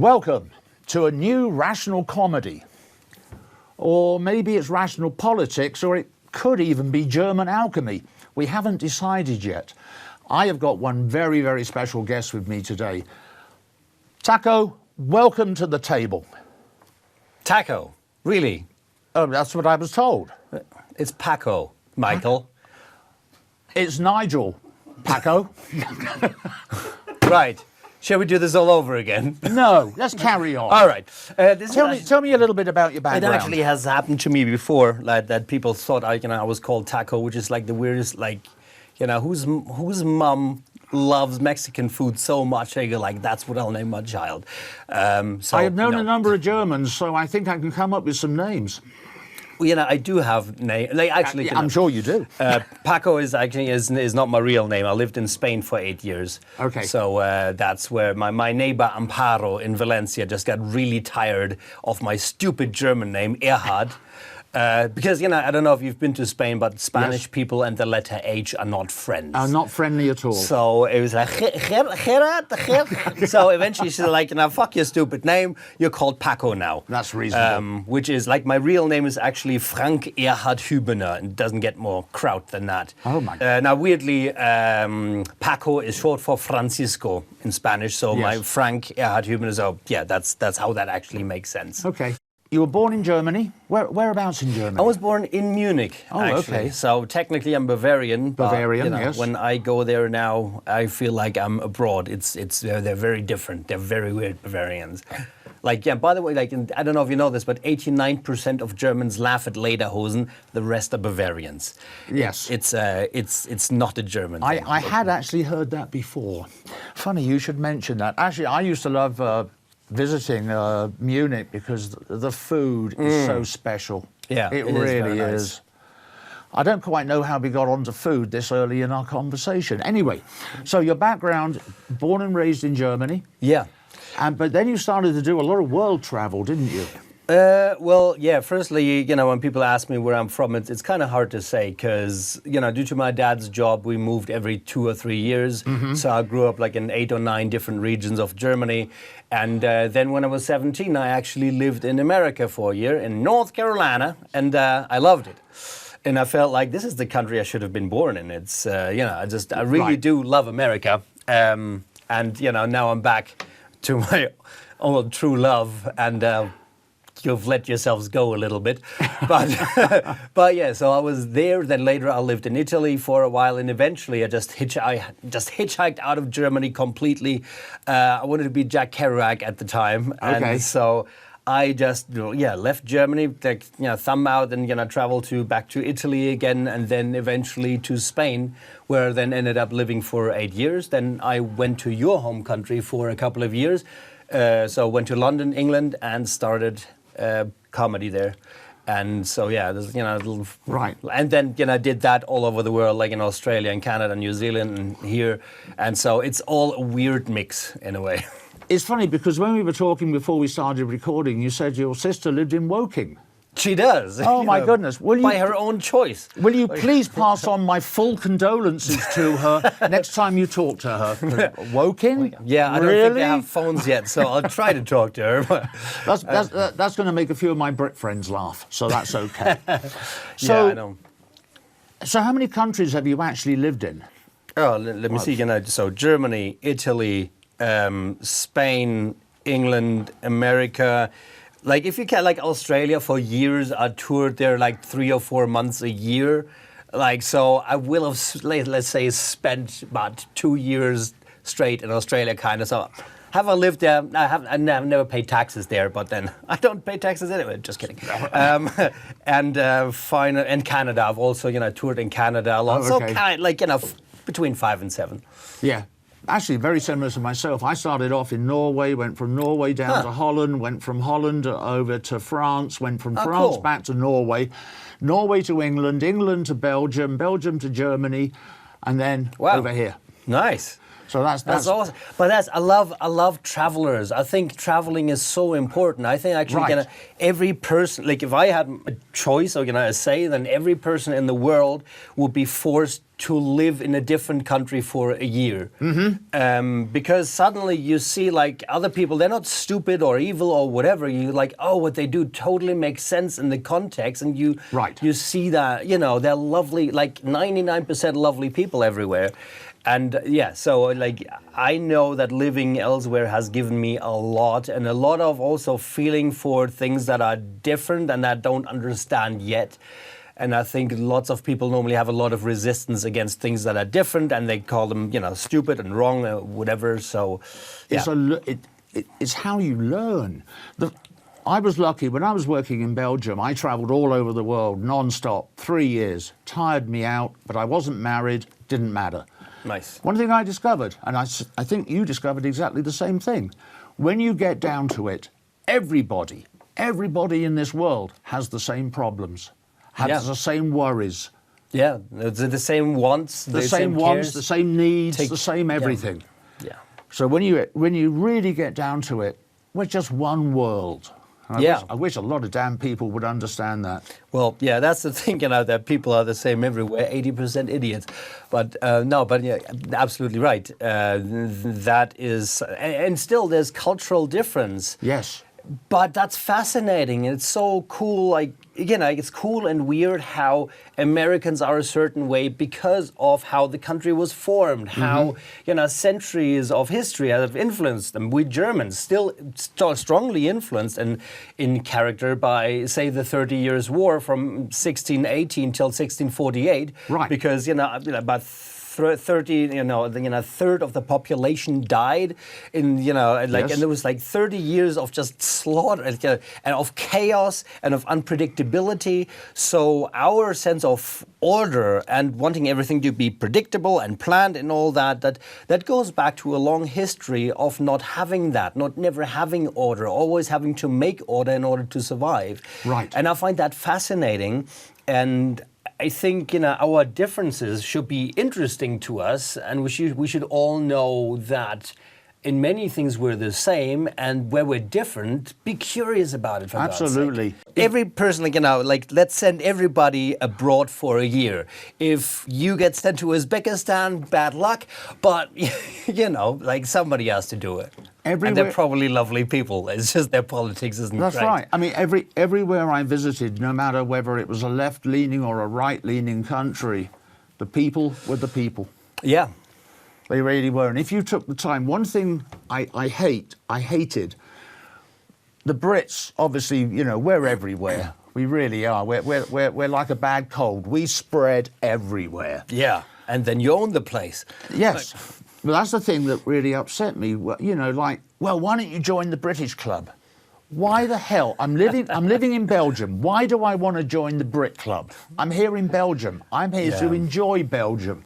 Welcome to a new rational comedy. Or maybe it's rational politics, or it could even be German alchemy. We haven't decided yet. I have got one very, very special guest with me today. Taco, welcome to the table. Taco? Really? Oh, that's what I was told. It's Paco, Michael. It's Nigel, Paco. Right. Shall we do this all over again? No, let's carry on. All right. Tell me a little bit about your background. It actually has happened to me before, like that people thought I was called Taco, which is like the weirdest, whose mom loves Mexican food so much they go like, that's what I'll name my child. I have known a number of Germans, so I think I can come up with some names. Well, I do have name. I'm sure you do. Paco is not my real name. I lived in Spain for 8 years. Okay. So that's where my neighbor Amparo in Valencia just got really tired of my stupid German name, Erhard. Because, I don't know if you've been to Spain, but Spanish people and the letter H are not friends. Are not friendly at all. So it was like, Gerard. So eventually she's like, fuck your stupid name. You're called Paco now. That's reasonable. Which is like, my real name is actually Frank Erhard Hübener. And it doesn't get more kraut than that. Oh my God. Now, weirdly, Paco is short for Francisco in Spanish. So yes. my Frank Erhard Hübener, so yeah, that's how that actually makes sense. Okay. You were born in Germany. Whereabouts in Germany? I was born in Munich, actually. Okay. So technically I'm Bavarian. Bavarian, but, yes. When I go there now, I feel like I'm abroad. They're very different. They're very weird Bavarians. By the way, I don't know if you know this, but 89% of Germans laugh at lederhosen. The rest are Bavarians. Yes. It's not a German thing. I had actually heard that before. Funny you should mention that. Actually, I used to love visiting Munich because the food is so special. Yeah, it is really very nice. is. I don't quite know how we got onto food this early in our conversation. Anyway, so your background, born and raised in Germany. Yeah. But then you started to do a lot of world travel, didn't you? Well, yeah, firstly, when people ask me where I'm from, it's kind of hard to say because, due to my dad's job, we moved every 2 or 3 years. Mm-hmm. So I grew up in 8 or 9 different regions of Germany. And then when I was 17, I actually lived in America for a year in North Carolina, and I loved it. And I felt like this is the country I should have been born in. It's, I really do love America. And, now I'm back to my old true love, and you've let yourselves go a little bit. But yeah, so I was there. Then later I lived in Italy for a while, and eventually I just hitchhiked out of Germany completely. I wanted to be Jack Kerouac at the time. Okay. And so I just left Germany, thumb out, and traveled back to Italy again, and then eventually to Spain, where I then ended up living for 8 years. Then I went to your home country for a couple of years. So went to London, England, and started comedy there. And so there's right. And then I did that all over the world, like in Australia and Canada, New Zealand, and here. And so it's all a weird mix in a way. It's funny because when we were talking before we started recording, you said your sister lived in Woking. She does. Oh my goodness! By her own choice. Will you please pass on my full condolences to her next time you talk to her? Woking? Yeah, I don't really? think they have phones yet, so I'll try to talk to her. That's going to make a few of my Brit friends laugh, so that's okay. So, yeah, I know. So how many countries have you actually lived in? Oh, let me see. So Germany, Italy, Spain, England, America. If you count Australia, for years I toured there 3 or 4 months a year. So I will have, let's say, spent about 2 years straight in Australia kind of. So have I lived there? I've never paid taxes there, but then I don't pay taxes anyway. Just kidding. And Canada. I've also, toured in Canada a lot. Oh, okay. So between 5 and 7. Yeah. Actually, very similar to myself. I started off in Norway, went from Norway down to Holland, went from Holland over to France, went from France back to Norway, Norway to England, England to Belgium, Belgium to Germany, and then over here. Nice. So that's awesome. But I love travelers. I think traveling is so important. I think actually every person, if I had a choice or a say, then every person in the world would be forced to live in a different country for a year. Because suddenly you see like other people, they're not stupid or evil or whatever. You like, oh, what they do totally makes sense in the context, and you you see that, you know, they're lovely, like 99% lovely people everywhere. And yeah, so like I know that living elsewhere has given me a lot, and a lot of also feeling for things that are different and that I don't understand yet. And I think lots of people normally have a lot of resistance against things that are different, and they call them, you know, stupid and wrong or whatever. So, yeah. It's how you learn. I was lucky when I was working in Belgium. I travelled all over the world non-stop, 3 years. Tired me out, but I wasn't married. Didn't matter. Nice. One thing I discovered, and I think you discovered exactly the same thing. When you get down to it, everybody in this world has the same problems. Has the same worries. Yeah, the same wants, the same wants, cares. the same needs, the same everything. Yeah. So when you really get down to it, we're just one world. I wish a lot of damn people would understand that. Well, yeah, that's the thing, you know, that people are the same everywhere, 80% idiots. But yeah, absolutely right. That is, and still there's cultural difference. Yes. But that's fascinating. It's so cool. Like, again, it's cool and weird how Americans are a certain way because of how the country was formed, how, you know, centuries of history have influenced them. We Germans still strongly influenced in character by, say, the 30 Years' War from 1618 till 1648. Right. Because, you know, about 30, a third of the population died in, you know, like, yes. And there was like 30 years of just slaughter and of chaos and of unpredictability. So our sense of order and wanting everything to be predictable and planned and all that goes back to a long history of not having that, never having order, always having to make order in order to survive. Right. And I find that fascinating. And I think, you know, our differences should be interesting to us, and we should all know that in many things we're the same, and where we're different, be curious about it. For Absolutely. God's sake. Every person, like, you know, like, let's send everybody abroad for a year. If you get sent to Uzbekistan, bad luck, but you know, like, somebody has to do it. And they're probably lovely people. It's just their politics isn't great. That's right. I mean, everywhere I visited, no matter whether it was a left-leaning or a right-leaning country, the people were the people. Yeah. They really were. And if you took the time, one thing I hated, the Brits, obviously, you know, we're everywhere. We really are. We're like a bad cold. We spread everywhere. Yeah. And then you own the place. Yes. But that's the thing that really upset me. You know, like, well, why don't you join the British club? Why the hell? I'm living in Belgium. Why do I want to join the Brit club? I'm here in Belgium. I'm here to enjoy Belgium.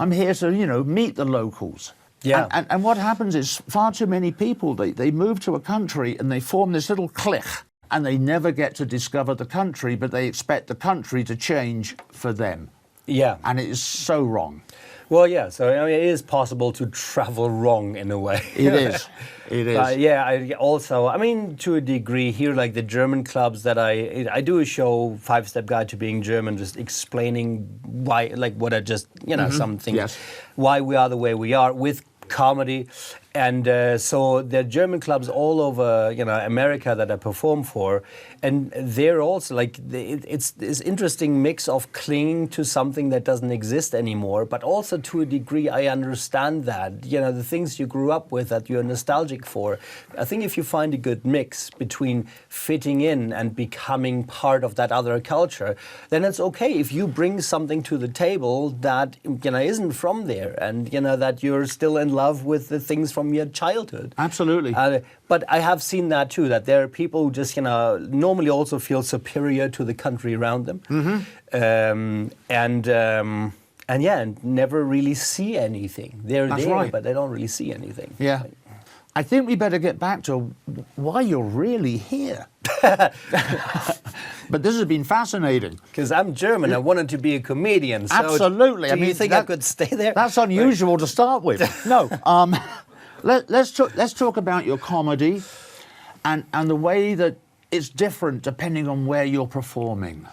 I'm here to, you know, meet the locals. Yeah. And what happens is far too many people, they move to a country and they form this little clique, and they never get to discover the country, but they expect the country to change for them. Yeah. And it is so wrong. Well, yeah, so I mean, it is possible to travel wrong in a way. It is. It is. Yeah, I mean, to a degree here, like the German clubs that I do a show, 5-Step Guide to Being German, just explaining why, like what I just, you know, some things, why we are the way we are with comedy. And so there are German clubs all over, you know, America that I perform for, and they're also like, it's this interesting mix of clinging to something that doesn't exist anymore, but also to a degree I understand that, you know, the things you grew up with that you're nostalgic for. I think if you find a good mix between fitting in and becoming part of that other culture, then it's okay if you bring something to the table that, you know, isn't from there, and, you know, that you're still in love with the things from your childhood. Absolutely. But I have seen that too, that there are people who just, you know, normally also feel superior to the country around them. And yeah, and never really see anything. They're there, but they don't really see anything. Yeah. I think we better get back to why you're really here. But this has been fascinating. Because I'm German, I wanted to be a comedian. So absolutely. Do you think I could stay there? That's unusual to start with. No. Let's talk about your comedy and the way that it's different depending on where you're performing.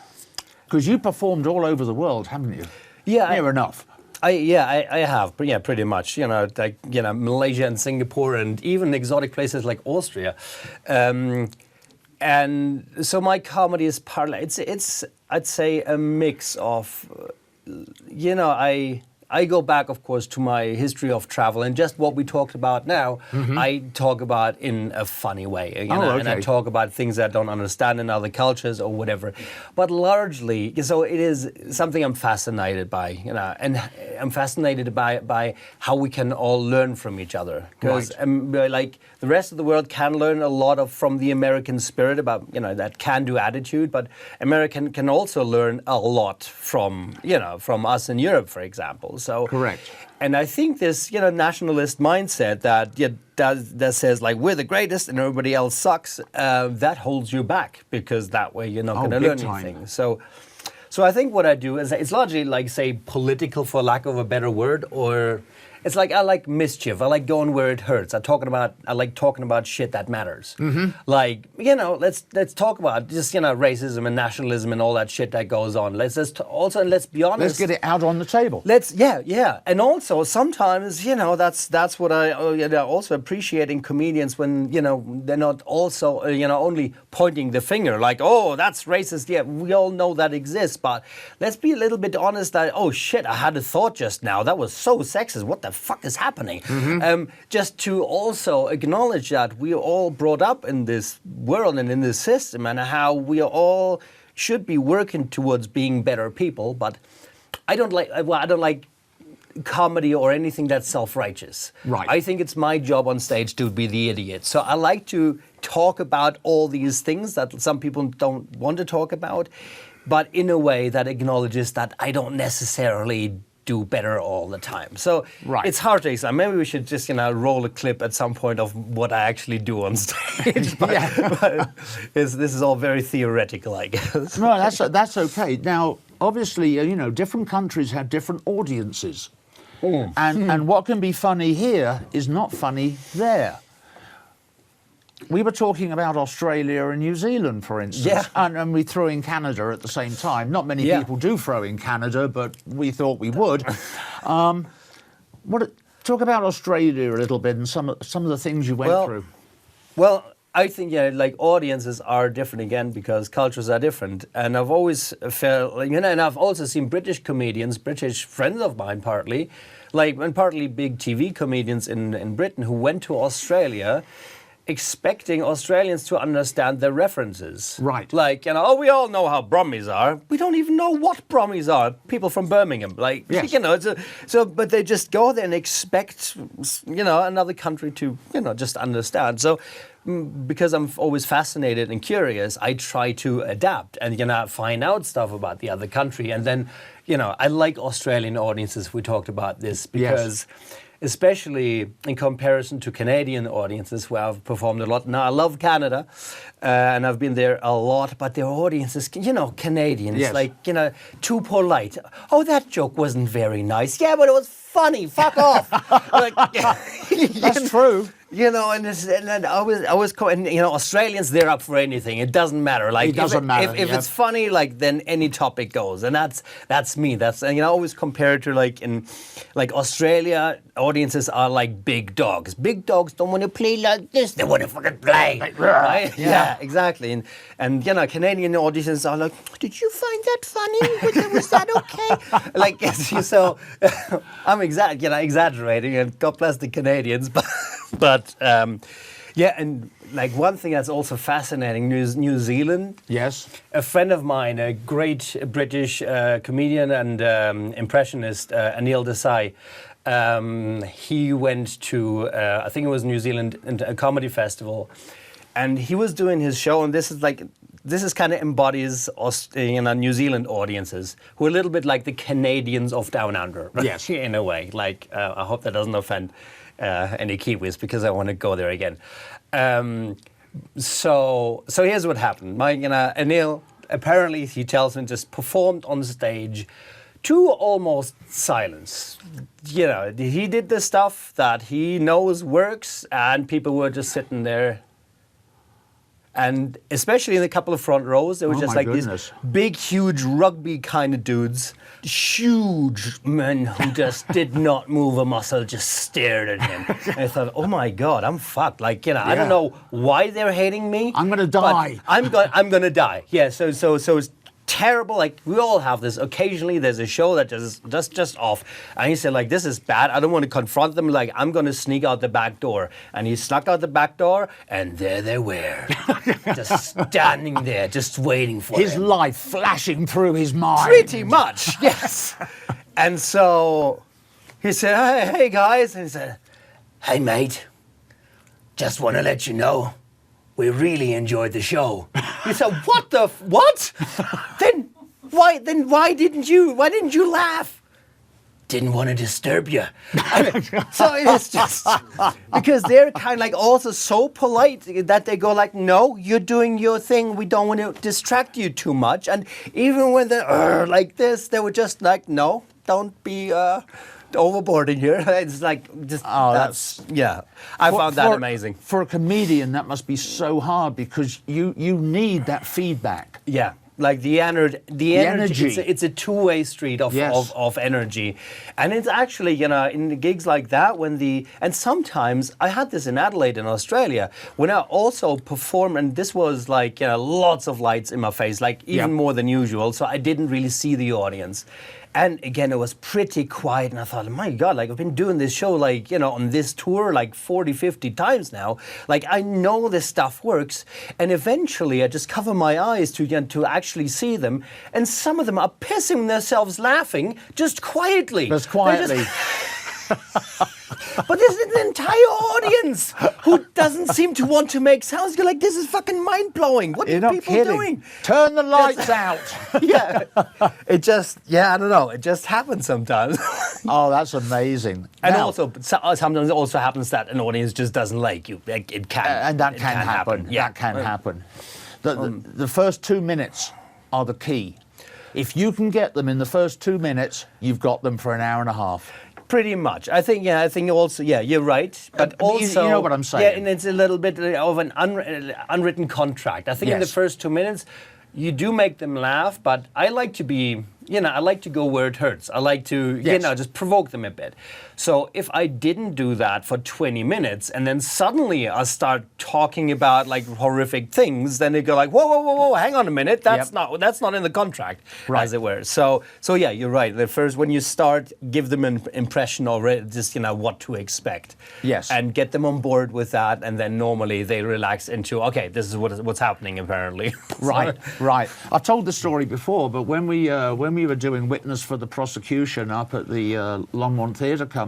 Because you performed all over the world, haven't you? Yeah, near enough. I have, yeah, pretty much. Like Malaysia and Singapore, and even exotic places like Austria. And so my comedy is partly it's I'd say a mix of, I go back, of course, to my history of travel, and just what we talked about now, I talk about in a funny way, okay. and I talk about things that I don't understand in other cultures or whatever. But largely, so it is something I'm fascinated by, and I'm fascinated by how we can all learn from each other. Because like the rest of the world can learn a lot from the American spirit about, that can-do attitude, but American can also learn a lot from us in Europe, for example. So correct. And I think this, nationalist mindset that says like we're the greatest and everybody else sucks, that holds you back, because that way you're not going to learn anything. So I think what I do is it's largely like, say, political, for lack of a better word, or it's like I like mischief. I like going where it hurts. I like talking about shit that matters. Like, let's talk about just racism and nationalism and all that shit that goes on. Let's be honest. Let's get it out on the table. And also sometimes that's what I also appreciate in comedians, when they're not also only pointing the finger like, oh, that's racist. Yeah, we all know that exists, but let's be a little bit honest that, oh shit, I had a thought just now that was so sexist. What the fuck is happening? Just to also acknowledge that we are all brought up in this world and in this system, and how we all should be working towards being better people. But I don't like comedy or anything that's self-righteous. Right. I think it's my job on stage to be the idiot. So I like to talk about all these things that some people don't want to talk about, but in a way that acknowledges that I don't necessarily do better all the time. So it's hard to explain. Maybe we should just roll a clip at some point of what I actually do on stage. But this is all very theoretical, I guess. No, that's okay. Now, obviously, different countries have different audiences, and what can be funny here is not funny there. We were talking about Australia and New Zealand, for instance, and we threw in Canada at the same time. Not many people do throw in Canada, but we thought we would. Talk about Australia a little bit and some of the things you went through. Well, I think like audiences are different again, because cultures are different, and I've always felt and I've also seen British comedians, British friends of mine, partly big TV comedians in Britain, who went to Australia expecting Australians to understand their references. Right. Like, we all know how Brummies are. We don't even know what Brummies are. People from Birmingham. Like, but they just go there and expect, another country to, just understand. So, because I'm always fascinated and curious, I try to adapt and, find out stuff about the other country. And then, I like Australian audiences. We talked about this because... Yes. Especially in comparison to Canadian audiences, where I've performed a lot. Now, I love Canada, and I've been there a lot, but their audiences, Canadians, too polite. Oh, that joke wasn't very nice. Yeah, but it was funny. Fuck off. That's true. And Australians, they're up for anything. It doesn't matter. Like, it doesn't matter. If it's funny, then any topic goes, and that's me. I always compare it to Australia. Audiences are like big dogs. Big dogs don't want to play like this. They want to fucking play. Right? Yeah, exactly. And Canadian audiences are like, did you find that funny? Was that okay? So I'm exaggerating, and God bless the Canadians, but and one thing that's also fascinating, New Zealand. Yes. A friend of mine, a great British comedian and impressionist, Anil Desai, he went to, I think it was New Zealand, a comedy festival, and he was doing his show, and this is kind of embodies New Zealand audiences, who are a little bit like the Canadians of Down Under. Yes. In a way. I hope that doesn't offend any Kiwis, because I want to go there again. So here's what happened. Anil, apparently, he tells me, just performed on stage to almost silence. He did the stuff that he knows works, and people were just sitting there. And especially in a couple of front rows, there were just my like goodness. these big, huge rugby kind of dudes, huge men who just did not move a muscle, just stared at him. And I thought, oh my God, I'm fucked. Like, I don't know why they're hating me. I'm gonna die. I'm gonna die. Yeah. So it's terrible. Like, we all have this. Occasionally there's a show that just off, and he said, like, this is bad. I don't want to confront them. Like, I'm gonna sneak out the back door. And he snuck out the back door, and there they were, just standing there, just waiting for His him. life flashing through his mind. Pretty much, yes. And so he said, hey guys, and he said, hey mate, just want to let you know, we really enjoyed the show. He said, what? Then why didn't you laugh? Didn't want to disturb you. So it's just because they're kind of like also so polite that they go like, no, you're doing your thing. We don't want to distract you too much. And even when they're like this, they were just like, no, don't be overboarding here. It's like just that's I found that amazing. For a comedian, that must be so hard because you need that feedback. Yeah. Like the energy. energy. It's a two-way street of energy. And it's actually, in the gigs like that, and sometimes, I had this in Adelaide in Australia, when I also performed, and this was like, lots of lights in my face, like even more than usual, so I didn't really see the audience. And again, it was pretty quiet, and I thought, my God, like, I've been doing this show, like, on this tour, like 40, 50 times now. Like, I know this stuff works. And eventually, I just cover my eyes to actually see them. And some of them are pissing themselves laughing just quietly. Just quietly. But there's an entire audience who doesn't seem to want to make sounds. You're like, this is fucking mind-blowing. What are people doing? Turn the lights out. Yeah. It just, I don't know. It just happens sometimes. Oh, that's amazing. And also, sometimes it also happens that an audience just doesn't like you. It can. And that can happen. Yeah. That can happen. The first 2 minutes are the key. If you can get them in the first 2 minutes, you've got them for an hour and a half. Pretty much. I think also, you're right. But also, you know what I'm saying. Yeah, and it's a little bit of an unwritten contract. I think in the first 2 minutes, you do make them laugh, but I like to be, I like to go where it hurts. I like to, just provoke them a bit. So if I didn't do that for 20 minutes and then suddenly I start talking about like horrific things, then they go like, whoa, hang on a minute. That's not in the contract, as it were. So yeah, you're right. The first, when you start, give them an impression already, just, what to expect. Yes. And get them on board with that. And then normally they relax into, okay, this is what's happening apparently. Right. I've told the story before, but when we were doing witness for the prosecution up at the Longmont Theatre Company,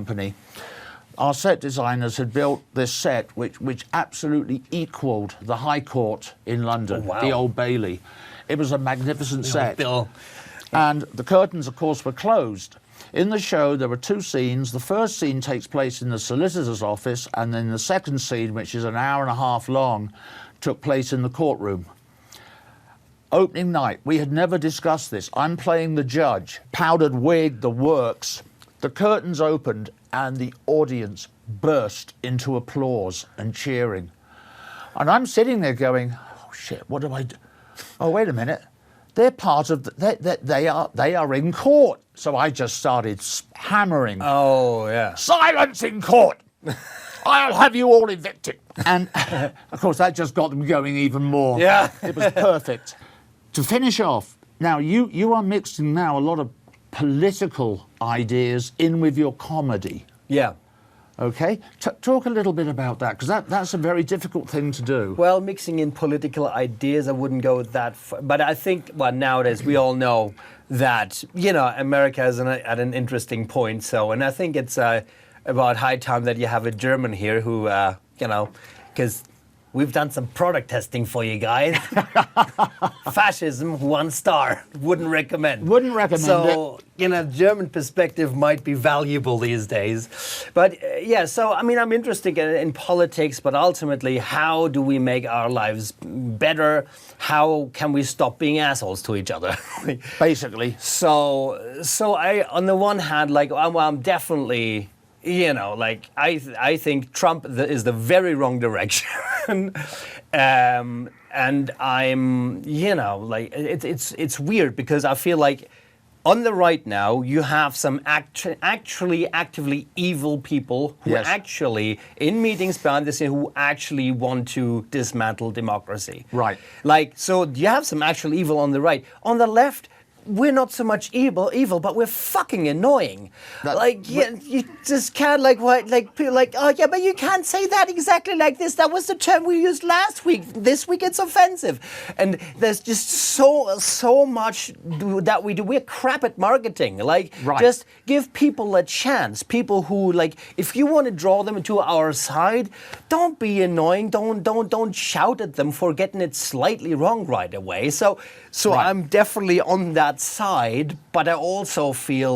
our set designers had built this set which absolutely equaled the High Court in London, the Old Bailey. It was a magnificent set. And the curtains, of course, were closed. In the show, there were two scenes. The first scene takes place in the solicitor's office, and then the second scene, which is an hour and a half long, took place in the courtroom. Opening night, we had never discussed this. I'm playing the judge, powdered wig, the works. The curtains opened and the audience burst into applause and cheering. And I'm sitting there going, oh shit, what do I do? Oh, wait a minute. They're part of, they are in court. So I just started hammering. Oh, yeah. Silence in court! I'll have you all evicted. And of course, that just got them going even more. Yeah. It was perfect. To finish off, now you are mixing now a lot of political ideas in with your comedy. Yeah. Okay? Talk a little bit about that, because that's a very difficult thing to do. Well, mixing in political ideas, I wouldn't go that far. But I think, nowadays we all know that, America is at an interesting point. So, and I think it's about high time that you have a German here who, because we've done some product testing for you guys. Fascism, 1 star. Wouldn't recommend. Wouldn't recommend so, German perspective might be valuable these days. But so, I'm interested in politics, but ultimately, how do we make our lives better? How can we stop being assholes to each other? Basically. So I, on the one hand, I'm definitely... I think Trump is the very wrong direction. and I'm, like it's weird because I feel like on the right now you have some actually actively evil people who Yes. actually in meetings behind the scene who actually want to dismantle democracy. Right. Like, so you have some actual evil on the right. On the left, we're not so much evil, but we're fucking annoying. You just can't people like, oh yeah, but you can't say that exactly like this. That was the term we used last week. This week it's offensive, and there's just so much that we do. We're crap at marketing. Like, right. Just give people a chance. People who like, if you want to draw them to our side, don't be annoying. Don't shout at them for getting it slightly wrong right away. So Right. I'm definitely on that side, but I also feel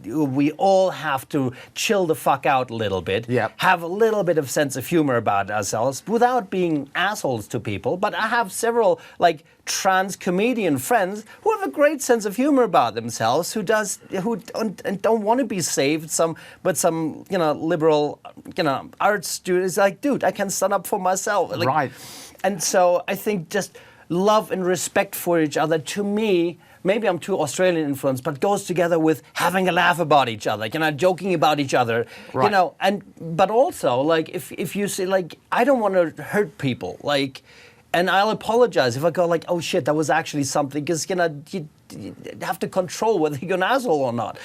we all have to chill the fuck out a little bit, Yep. have a little bit of sense of humor about ourselves without being assholes to people. But I have several like trans comedian friends who have a great sense of humor about themselves, who don't want to be saved. Some liberal arts student is like, dude, I can stand up for myself. Like, Right. And so I think just love and respect for each other, to me, maybe I'm too Australian influenced, but goes together with having a laugh about each other, joking about each other, Right. but also like if you say like, I don't want to hurt people, like, and I'll apologize if I go like, oh shit, that was actually something, because you have to control whether you're an asshole or not.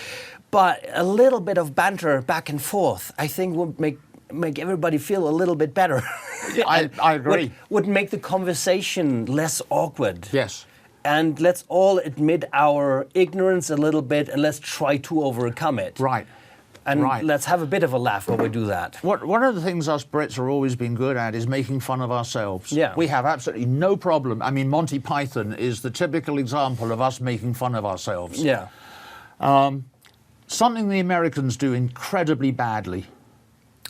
But a little bit of banter back and forth, I think, would make everybody feel a little bit better. I agree. Would make the conversation less awkward. Yes. And let's all admit our ignorance a little bit, and let's try to overcome it. Right. And Right. let's have a bit of a laugh when we do that. One of the things us Brits are always been good at is making fun of ourselves. Yeah. We have absolutely no problem. I mean, Monty Python is the typical example of us making fun of ourselves. Yeah. Something the Americans do incredibly badly.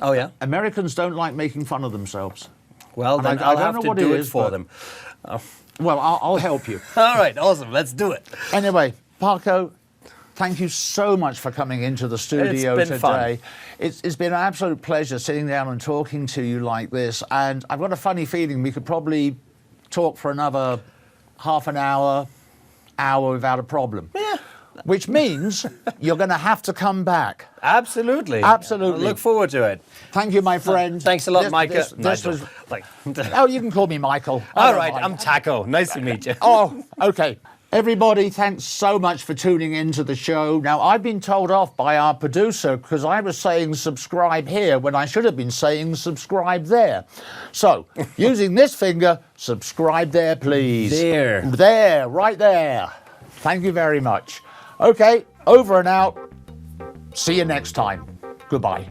Oh, yeah? Americans don't like making fun of themselves. Well, And then I I'll don't have know to what do it it is, for but- them. Well, I'll help you. All right, awesome. Let's do it. Anyway, Paco, thank you so much for coming into the studio It's been today. It's been an absolute pleasure sitting down and talking to you like this. And I've got a funny feeling we could probably talk for another half an hour without a problem. Yeah. Which means you're going to have to come back. Absolutely. Absolutely. I look forward to it. Thank you, my friend. Thanks a lot, Micah. This Nigel. was, Like, oh, you can call me Michael. I all don't right, mind. I'm Taco. Nice to meet you. Oh, okay. Everybody, thanks so much for tuning into the show. Now, I've been told off by our producer because I was saying subscribe here when I should have been saying subscribe there. So, using this finger, subscribe there, please. There. There, right there. Thank you very much. Okay, over and out. See you next time. Goodbye.